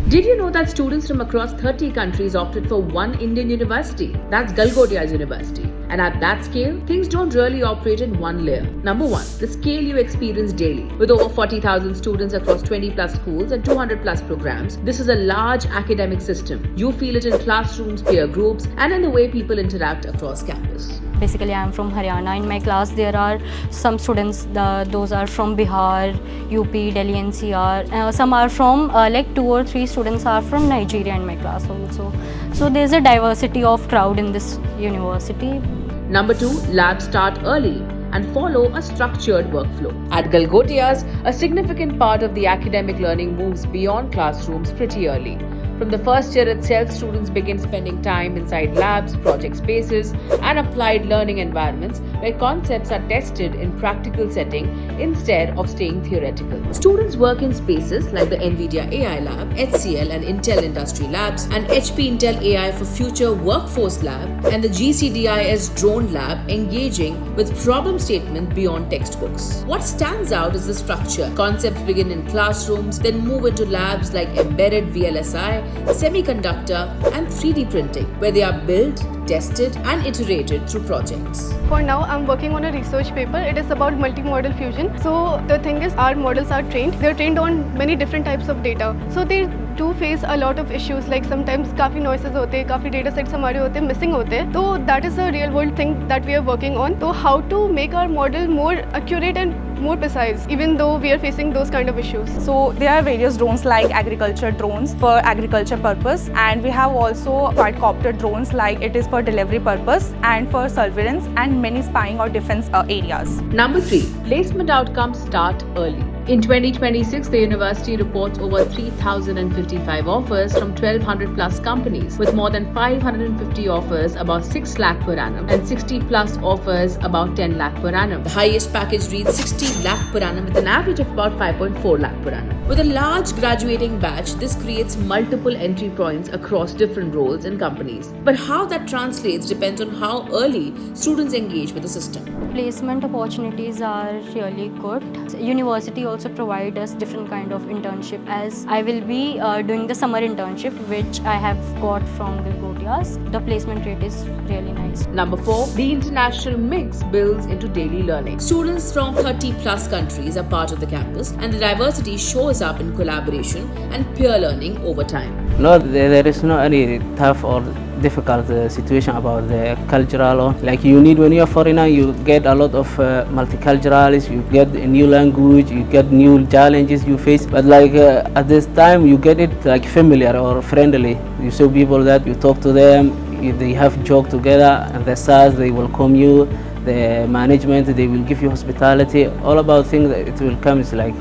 Did you know that students from across 30 countries opted for one Indian university? That's Galgodias University. And at that scale, things don't really operate in one layer. Number one, the scale you experience daily. With over 40,000 students across 20 plus schools and 200 plus programs, this is a large academic system. You feel it in classrooms, peer groups, and in the way people interact across campus. Basically, I am from Haryana. In my class, there are some students, those are from Bihar, UP, Delhi NCR. Some are from, like 2 or 3 students are from Nigeria in my class also. So there's a diversity of crowd in this university. Number 2, labs start early and follow a structured workflow. At Galgodias, a significant part of the academic learning moves beyond classrooms pretty early. From the first year itself, students begin spending time inside labs, project spaces, and applied learning environments where concepts are tested in practical setting instead of staying theoretical. Students work in spaces like the NVIDIA AI Lab, HCL and Intel Industry Labs, and HP Intel AI for Future Workforce Lab, and the GCDIS Drone Lab, engaging with problem statement beyond textbooks. What stands out is the structure. Concepts begin in classrooms, then move into labs like embedded VLSI, semiconductor, and 3D printing, where they are built, tested, and iterated through projects. For now, I'm working on a research paper. It is about multimodal fusion. So the thing is, our models are trained. They're trained on many different types of data. So they do face a lot of issues, like sometimes काफ़ी noises होते हैं, काफ़ी data sets हमारे होते हैं, missing होते हैं. So that is a real world thing that we are working on. So how to make our model more accurate and more precise, even though we are facing those kind of issues. So there are various drones like agriculture drones for agriculture purpose, and we have also quadcopter drones like it is for delivery purpose and for surveillance and many spying or defense areas. Number 3, placement outcomes start early. In 2026, the university reports over 3,055 offers from 1,200 plus companies, with more than 550 offers about 6 lakh per annum and 60 plus offers about 10 lakh per annum. The highest package reads 60 lakh per annum with an average of about 5.4 lakh per annum. With a large graduating batch, this creates multiple entry points across different roles and companies. But how that translates depends on how early students engage with the system. Placement opportunities are really good. University also provide us different kind of internship, as I will be doing the summer internship which I have got from Galgodias. The placement rate is really nice. Number 4, the international mix builds into daily learning. Students from 30 plus countries are part of the campus, and the diversity shows up in collaboration and peer learning over time. No, there is no any tough or difficult situation about the cultural, or like you need when you're a foreigner, you get a lot of multiculturalism, you get a new language, you get new challenges you face, but like at this time you get it like familiar or friendly. You see people that you talk to them, they have joke together, and the SARS they welcome you, the management they will give you hospitality, all about things that it will come is like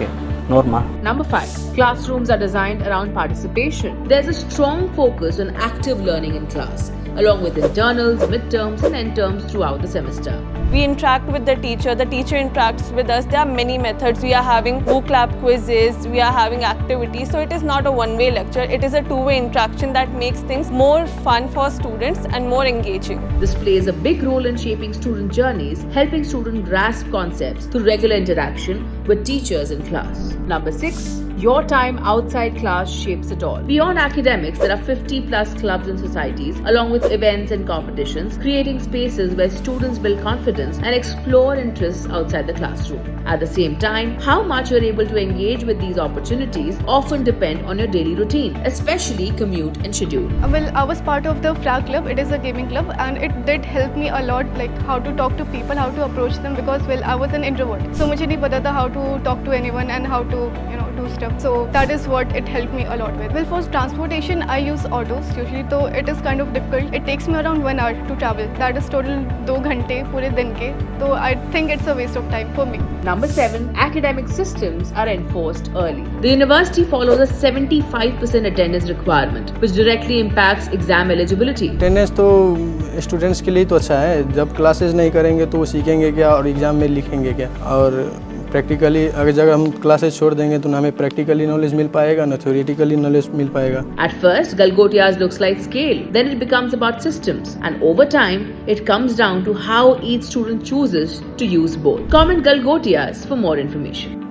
normal. Number 5, classrooms are designed around participation. There's a strong focus on active learning in class, along with internals, midterms, and end terms throughout the semester. We interact with the teacher interacts with us. There are many methods. We are having book lab quizzes, we are having activities. So it is not a one-way lecture, it is a two-way interaction that makes things more fun for students and more engaging. This plays a big role in shaping student journeys, helping students grasp concepts through regular interaction with teachers in class. Number 6, your time outside class shapes it all. Beyond academics, there are 50 plus clubs and societies, along with events and competitions, creating spaces where students build confidence and explore interests outside the classroom. At the same time, how much you're able to engage with these opportunities often depend on your daily routine, especially commute and schedule. Well, I was part of the FLAG club. It is a gaming club, and it did help me a lot, like how to talk to people, how to approach them, because well, I was an introvert. So मुझे नहीं पता था how to talk to anyone and how to do stuff. So that is what it helped me a lot with. Well, for transportation, I use autos usually, so it is kind of difficult. It takes me around 1 hour to travel. That is total 2 घंटे पूरे दिन के. So I think it's a waste of time for me. Number 7, academic systems are enforced early. The university follows a 75% attendance requirement, which directly impacts exam eligibility. Attendance तो students के लिए तो अच्छा है. जब क्लासेस नहीं करेंगे तो वो सीखेंगे क्या और एग्जाम में लिखेंगे क्या. और प्रैक्टिकली अगर हम क्लासेस छोड़ देंगे तो ना हमें प्रैक्टिकली नॉलेज मिल पाएगा ना थ्योरेटिकली नॉलेज मिल पाएगा. At first, Galgodias looks like scale. Then it becomes about systems. And over time, it comes down to how each student chooses to use both. Comment Galgodias for more information.